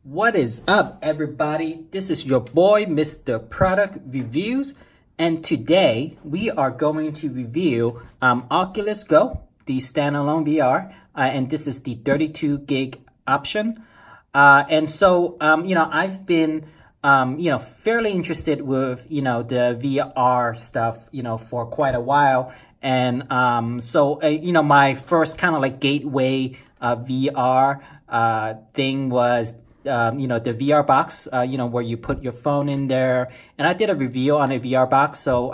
What is up, everybody? This is your boy, Mr. Product Reviews, and today we are going to review Oculus Go, the standalone VR, and this is the 32 gig option. I've been, fairly interested with, the VR stuff, for quite a while. And my first kind of like gateway VR thing was the VR box, where you put your phone in there. And I did a review on a VR box, so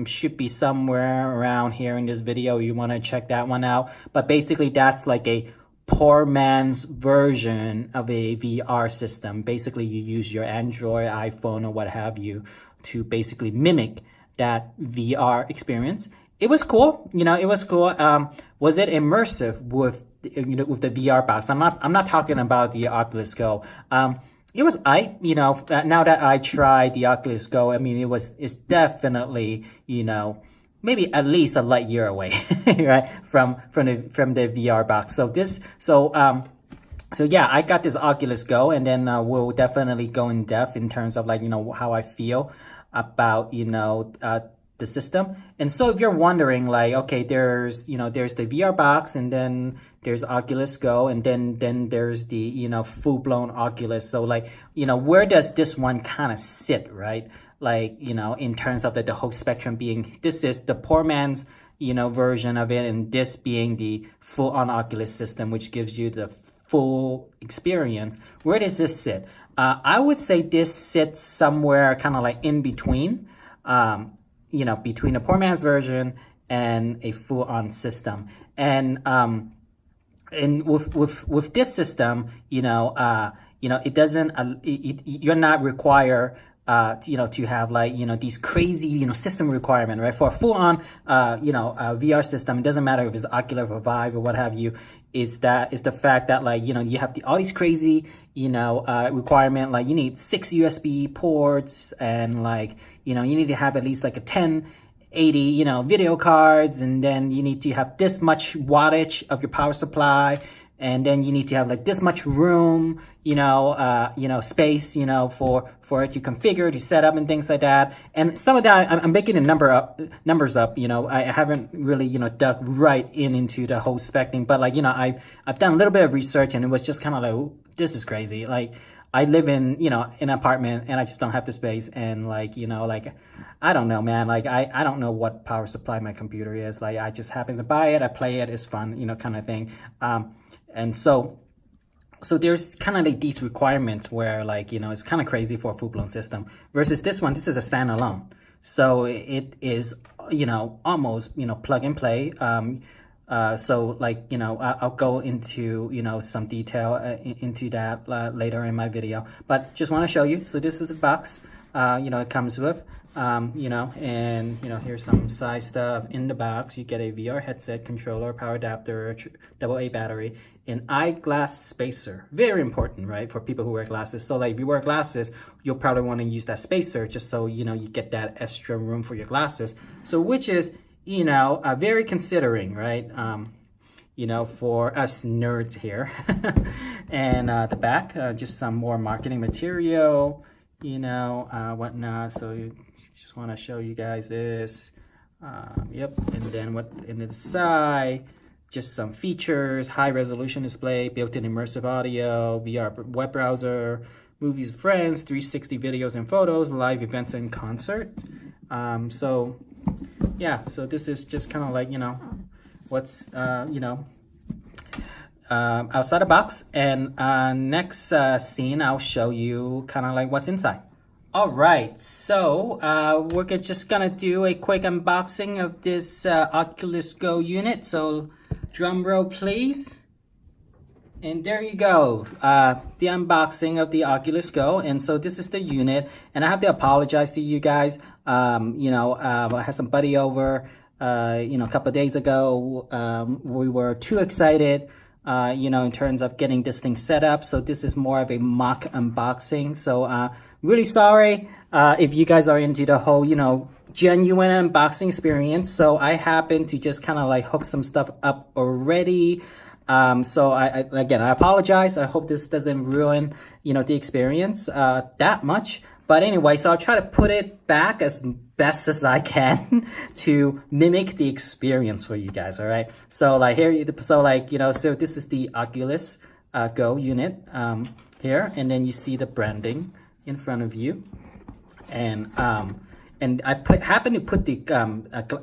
should be somewhere around here in this video. You want to check that one out. But basically, that's like a poor man's version of a VR system. Basically, you use your Android, iPhone, or what have you to basically mimic that VR experience. It was cool, it was cool. Was it immersive with the VR box? I'm not talking about the Oculus Go. It was now that I tried the Oculus Go, I mean, it's definitely, maybe at least a light year away, right, from the VR box. So yeah, I got this Oculus Go, and then we'll definitely go in depth in terms of like, how I feel about, the system. And so if you're wondering, like, okay, there's the VR box, and then there's Oculus Go, and then there's the, full-blown Oculus. So like, where does this one kind of sit, right? Like, in terms of the whole spectrum being, this is the poor man's, version of it, and this being the full-on Oculus system, which gives you the full experience. Where does this sit? I would say this sits somewhere kind of like in between, between a poor man's version and a full-on system. And with this system, it doesn't, you're not required, to have like, these crazy, system requirement, right? For a full-on, VR system, it doesn't matter if it's Oculus or Vive or what have you, is the fact that like, you have all these crazy, requirement, like you need 6 USB ports, and like, you need to have at least like a 1080, video cards, and then you need to have this much wattage of your power supply, and then you need to have like this much room, space, for it to configure, to set up, and things like that. And some of that, I'm making numbers up. I haven't really, dug right into the whole spec thing. But like, I've done a little bit of research, and it was just kind of like, oh, this is crazy. Like, I live in, an apartment, and I just don't have the space. And like, I don't know, man. Like, I don't know what power supply my computer is. Like, I just happen to buy it, I play it, it's fun, kind of thing. And so there's kind of like these requirements where like, it's kind of crazy for a full-blown system versus this one. This is a standalone. So it is, almost, plug and play. So like, I'll go into, some detail into that later in my video, but just want to show you. So this is the box, it comes with, and, here's some side stuff in the box. You get a VR headset, controller, power adapter, AA battery, an eyeglass spacer. Very important, right? For people who wear glasses. So like if you wear glasses, you'll probably want to use that spacer just so, you get that extra room for your glasses. So which is, very considering, right? For us nerds here. And the back, just some more marketing material, whatnot. So you just want to show you guys this. Yep. And then in the side, just some features: high resolution display, built-in immersive audio, VR web browser, movies, friends, 360 videos and photos, live events and concert. So yeah, so this is just kind of like, what's, outside the box. And next scene, I'll show you kind of like what's inside. All right, so we're just gonna do a quick unboxing of this Oculus Go unit. So drum roll, please. And there you go, the unboxing of the Oculus Go. And so this is the unit, and I have to apologize to you guys. I had some buddy over, a couple of days ago. We were too excited, in terms of getting this thing set up. So this is more of a mock unboxing. So really sorry if you guys are into the whole, genuine unboxing experience. So I happen to just kind of like hook some stuff up already. So again, I apologize. I hope this doesn't ruin, the experience that much. But anyway, so I'll try to put it back as best as I can to mimic the experience for you guys. All right. So like here, so like, so this is the Oculus Go unit here, and then you see the branding in front of you, and I happen to put the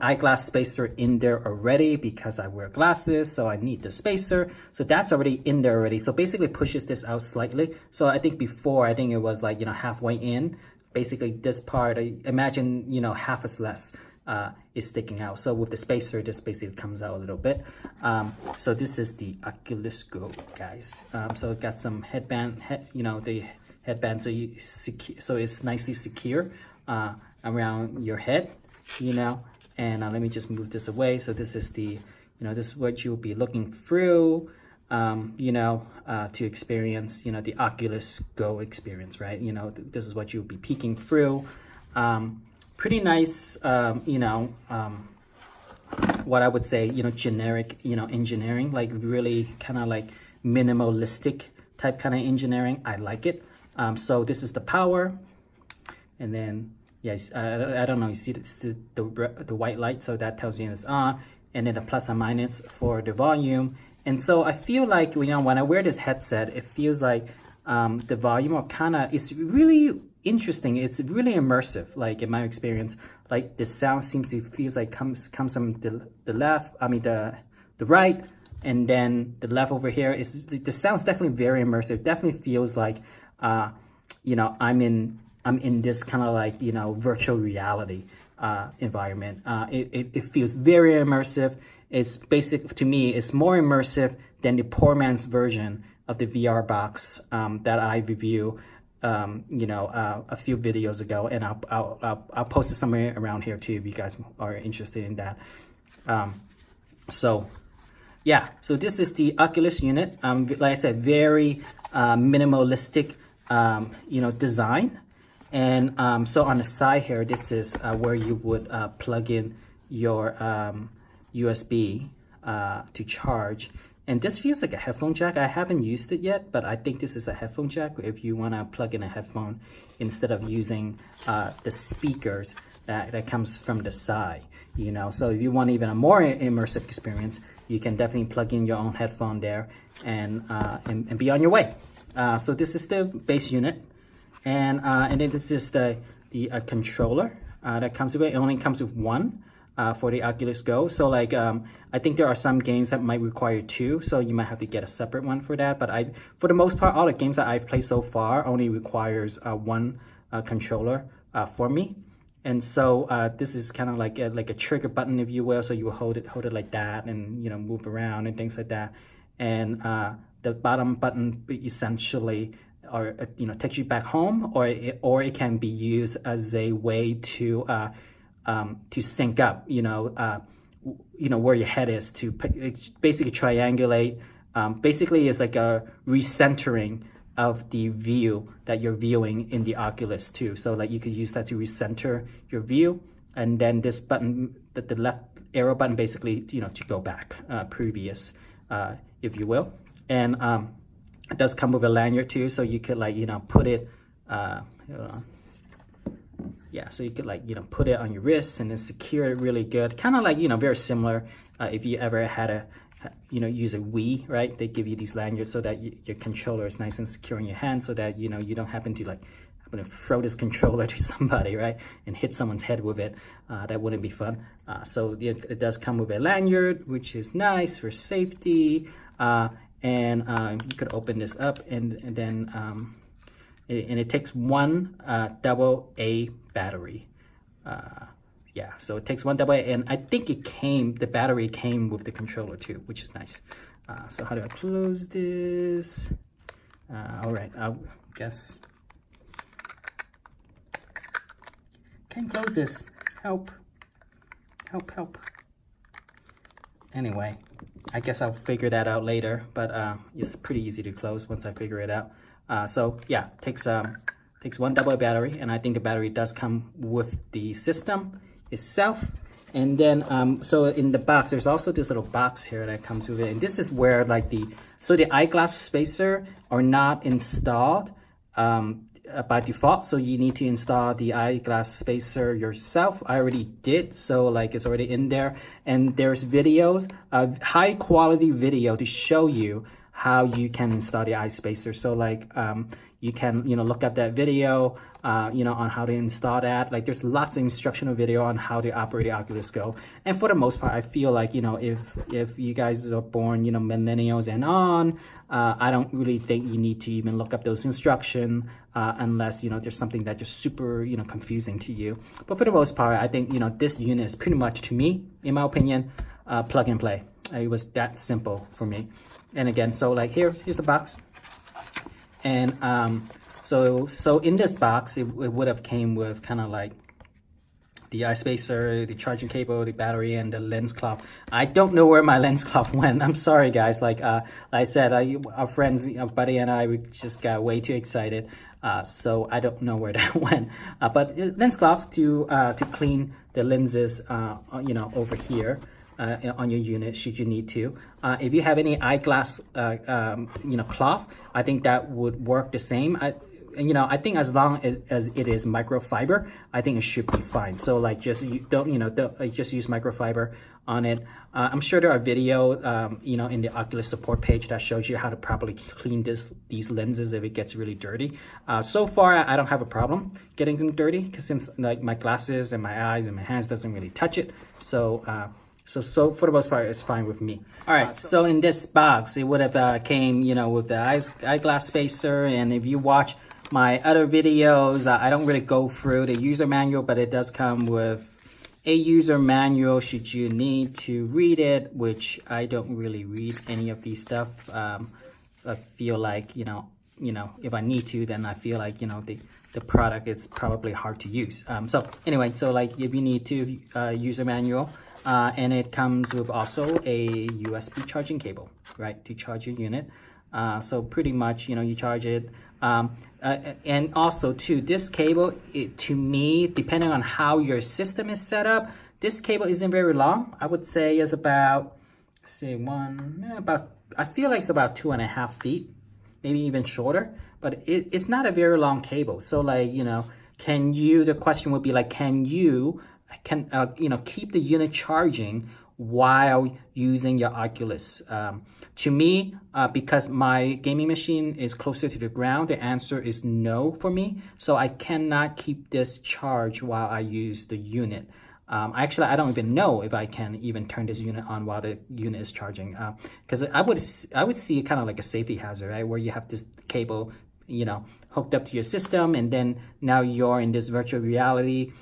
eyeglass spacer in there already because I wear glasses, so I need the spacer. So that's already in there already. So basically pushes this out slightly. So I think before, I think it was like, halfway in. Basically this part, I imagine, half as less is sticking out. So with the spacer, this basically comes out a little bit. So this is the Oculus Go, guys. So it got some headband, the headband, so it's nicely secure around your head, and let me just move this away. So this is the, this is what you'll be looking through, to experience, the Oculus Go experience, right? This is what you'll be peeking through. Pretty nice, what I would say, generic, engineering, like really kind of like minimalistic type kind of engineering. I like it. So this is the power, and then yes, I don't know, you see the white light, so that tells you it's on, and then the plus and minus for the volume. And so I feel like, when I wear this headset, it feels like the volume it's really interesting. It's really immersive, like in my experience. Like the sound feels like comes from the left, the right, and then the left over here. The sound's definitely very immersive. Definitely feels like I'm in this kind of like, virtual reality environment. It feels very immersive. It's to me, it's more immersive than the poor man's version of the VR box that I review, a few videos ago, and I'll post it somewhere around here too if you guys are interested in that. So yeah, so this is the Oculus unit. Like I said, very minimalistic, design. And so on the side here, this is where you would plug in your USB to charge. And this feels like a headphone jack. I haven't used it yet, but I think this is a headphone jack if you want to plug in a headphone instead of using the speakers that comes from the side. So if you want even a more immersive experience, you can definitely plug in your own headphone there and be on your way. So this is the base unit. And then this is the controller that comes with it. It only comes with one for the Oculus Go. So like I think there are some games that might require two, so you might have to get a separate one for that. But for the most part, all the games that I've played so far only requires one controller for me. And so this is kind of like a trigger button, if you will. So you will hold it like that, and move around and things like that. And the bottom button essentially takes you back home, or it can be used as a way to sync up, where your head is, to basically triangulate. Basically, it's like a recentering of the view that you're viewing in the Oculus too. So like you could use that to recenter your view, and then this button, the left arrow button, basically to go back previous, if you will. And it does come with a lanyard too, so you could put it so you could put it on your wrist and then secure it really good, kind of like very similar if you ever had a use a Wii, right? They give you these lanyards so that your controller is nice and secure in your hand, so that you don't happen to throw this controller to somebody, right, and hit someone's head with it. That wouldn't be fun. So it does come with a lanyard, which is nice for safety. And you could open this up, and then it takes one AA battery. So it takes one AA, and I think the battery came with the controller too, which is nice. So how do I close this? All right, I guess. Can't close this. Help. Anyway, I guess I'll figure that out later, but it's pretty easy to close once I figure it out. So yeah, takes one AA battery, and I think the battery does come with the system itself. And then, so in the box, there's also this little box here that comes with it. And this is where like the eyeglass spacer are not installed by default. So you need to install the eyeglass spacer yourself. I already did. So like it's already in there. And there's videos, high quality video to show you how you can install the eye spacer. So like you can, look at that video, on how to install that. Like there's lots of instructional video on how to operate the Oculus Go. And for the most part, I feel like, if you guys are born, millennials and on, I don't really think you need to even look up those instructions unless, there's something that just super, confusing to you. But for the most part, I think, this unit is pretty much, to me, in my opinion, plug and play. It was that simple for me. And again, so like here's the box. And so in this box, it would have came with kind of like the eye spacer, the charging cable, the battery, and the lens cloth. I don't know where my lens cloth went. I'm sorry, guys. Like I said, our friends, Buddy and I, we just got way too excited. So I don't know where that went. But lens cloth to clean the lenses, over here. On your unit, should you need to. If you have any eyeglass, cloth, I think that would work the same. I think as long as it is microfiber, I think it should be fine. So like just don't just use microfiber on it. I'm sure there are video, in the Oculus support page that shows you how to properly clean these lenses if it gets really dirty. So far, I don't have a problem getting them dirty because since like my glasses and my eyes and my hands doesn't really touch it. So for the most part, it's fine with me. All right, so in this box, it would have came, with the eyeglass spacer. And if you watch my other videos, I don't really go through the user manual, but it does come with a user manual should you need to read it, which I don't really read any of these stuff. I feel like, if I need to, then I feel like, the product is probably hard to use. So anyway, so like if you need to user manual, and it comes with also a USB charging cable, right, to charge your unit. So pretty much, you charge it. And also too, this cable, to me, depending on how your system is set up, this cable isn't very long. I would say it's about, I feel like it's about 2.5 feet, maybe even shorter, but it's not a very long cable. So like, the question would be like, can you keep the unit charging while using your Oculus? To me, because my gaming machine is closer to the ground, the answer is no for me. So I cannot keep this charged while I use the unit. Actually, I don't even know if I can even turn this unit on while the unit is charging. Because I would see it kind of like a safety hazard, right? Where you have this cable, hooked up to your system, and then now you're in this virtual reality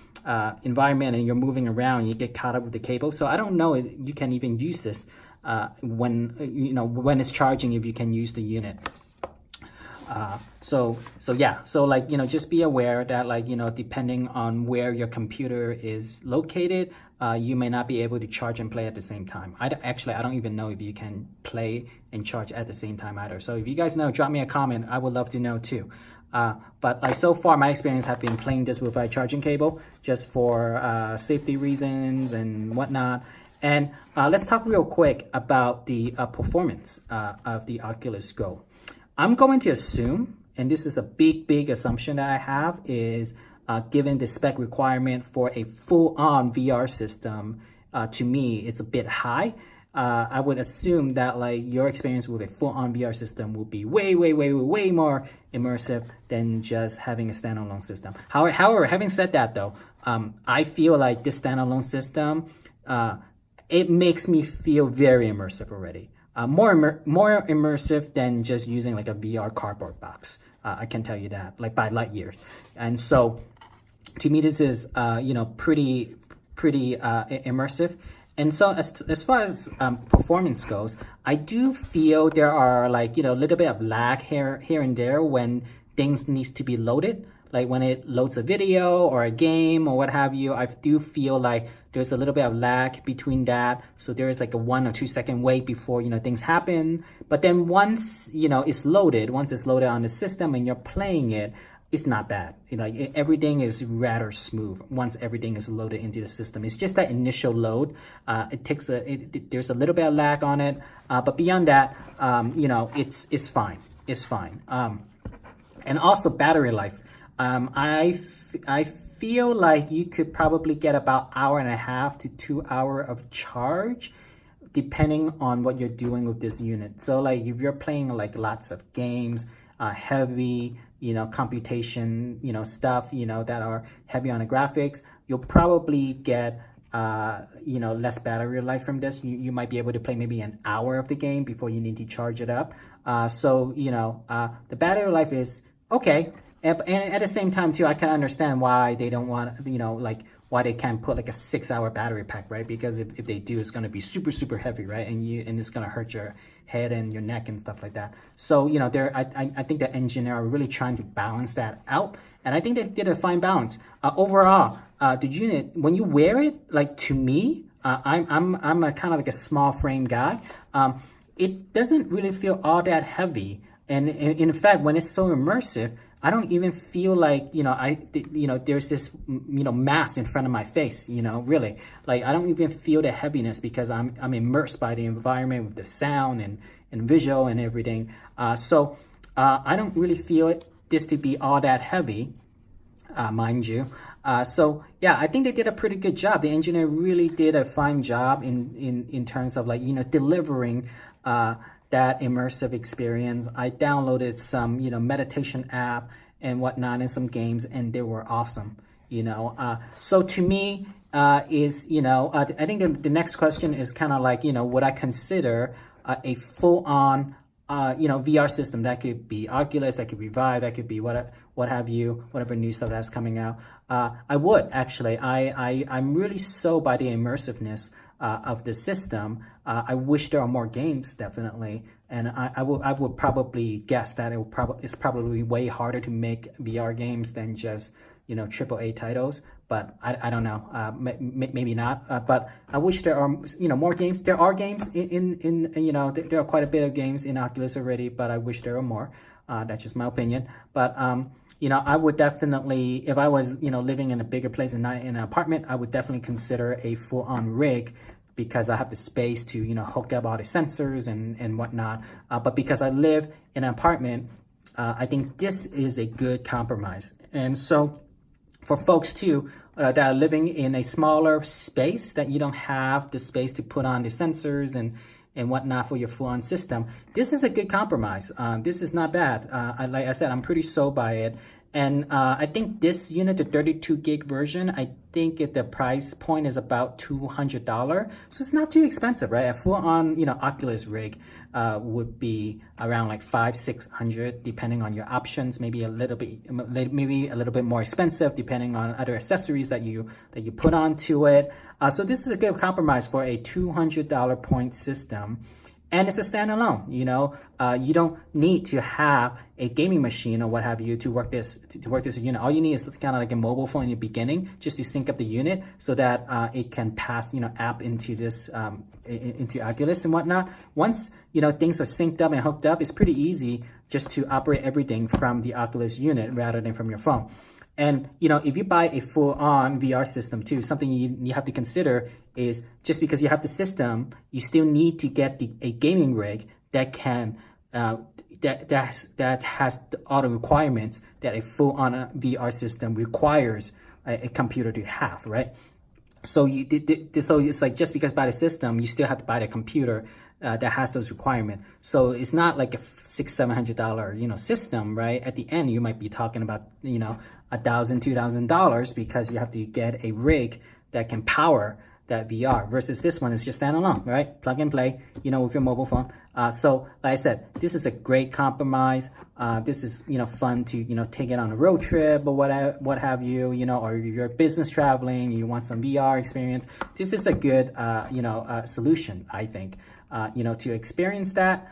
environment and you're moving around, you get caught up with the cable. So I don't know if you can even use this when it's charging, if you can use the unit. So like, just be aware that like, depending on where your computer is located, you may not be able to charge and play at the same time. I don't even know if you can play and charge at the same time either. So if you guys know, drop me a comment. I would love to know too. But like so far, my experience have been playing this with a charging cable just for safety reasons and whatnot. And let's talk real quick about the performance of the Oculus Go. I'm going to assume, and this is a big assumption that I have, is given the spec requirement for a full-on VR system, to me, it's a bit high. I would assume that like your experience with a full-on VR system will be way more immersive than just having a standalone system. However, having said that though, I feel like this standalone system, it makes me feel very immersive already. More immersive than just using like a VR cardboard box. I can tell you that, like by light years. And so to me, this is, pretty immersive. And so as far as performance goes, I do feel there are like, a little bit of lag here and there when things needs to be loaded. Like when it loads a video or a game or what have you, I do feel like there's a little bit of lag between that. So there is like a 1 or 2 second wait before, things happen. But then once, it's loaded on the system and you're playing it, it's not bad. Like everything is rather smooth once everything is loaded into the system. It's just that initial load. It takes there's a little bit of lag on it, but beyond that, it's fine. It's fine. And also battery life. I feel like you could probably get about 1.5 to 2 hours of charge, depending on what you're doing with this unit. So like if you're playing like lots of games, heavy, computation, stuff, that are heavy on the graphics, you'll probably get, less battery life from this. You might be able to play maybe an hour of the game before you need to charge it up. So the battery life is okay. And at the same time too, I can understand why they don't want, why they can't put like a 6-hour battery pack, right? Because if they do, it's going to be super, super heavy, right? And it's going to hurt your head and your neck and stuff like that. So, I think the engineer are really trying to balance that out. And I think they did a fine balance. Overall, the unit, when you wear it, like to me, I'm a kind of like a small frame guy. It doesn't really feel all that heavy. And in fact, when it's so immersive, I don't even feel like, there's this, mass in front of my face, really. Like, I don't even feel the heaviness because I'm immersed by the environment with the sound and visual and everything. So I don't really feel this to be all that heavy, mind you. So yeah, I think they did a pretty good job. The engineer really did a fine job in terms of like, delivering that immersive experience. I downloaded some, meditation app and whatnot and some games, and they were awesome, So to me, I think the next question is kind of like, would I consider a full-on, VR system? That could be Oculus, that could be Vive, that could be what have you, whatever new stuff that's coming out. I would actually. I'm really sold by the immersiveness of the system. I wish there are more games, definitely, and I would probably guess that it's probably way harder to make VR games than just AAA titles. But I don't know, maybe not. But I wish there are more games. There are games in there are quite a bit of games in Oculus already, but I wish there were more. That's just my opinion. But I would definitely, if I was living in a bigger place and not in an apartment, I would definitely consider a full-on rig, because I have the space to hook up all the sensors and whatnot. But because I live in an apartment, I think this is a good compromise. And so for folks too that are living in a smaller space, that you don't have the space to put on the sensors and whatnot for your full-on system, this is a good compromise. This is not bad. Like I said, I'm pretty sold by it. And I think this unit, the 32 gig version, I think the price point is about $200. So it's not too expensive, right? A full-on, Oculus rig would be around like $500-600, depending on your options. Maybe a little bit more expensive, depending on other accessories that you put onto it. So this is a good compromise for a $200 point system. And it's a standalone, you don't need to have a gaming machine or what have you to work this unit. All you need is kind of like a mobile phone in the beginning, just to sync up the unit so that it can pass, app into this, into Oculus and whatnot. Once, things are synced up and hooked up, it's pretty easy just to operate everything from the Oculus unit rather than from your phone. And, if you buy a full-on VR system too, something you have to consider is just because you have the system, you still need to get a gaming rig that can, that has all the requirements that a full-on VR system requires a computer to have, right? So so it's like, just because you buy the system, you still have to buy the computer that has those requirements. So it's not like a $600-700 system, right? At the end, you might be talking about $1,000-2,000 because you have to get a rig that can power that VR, versus this one is just standalone, right? Plug and play, with your mobile phone. So like I said, this is a great compromise. This is, fun to, take it on a road trip or what have you, or if you're business traveling, you want some VR experience. This is a good, solution, I think, to experience that.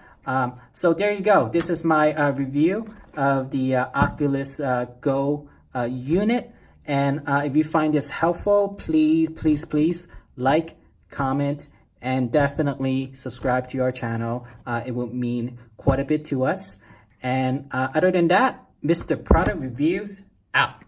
So there you go. This is my review of the Oculus Go unit. And if you find this helpful, please like, comment, and definitely subscribe to our channel. It would mean quite a bit to us. And other than that, Mr. Product Reviews out.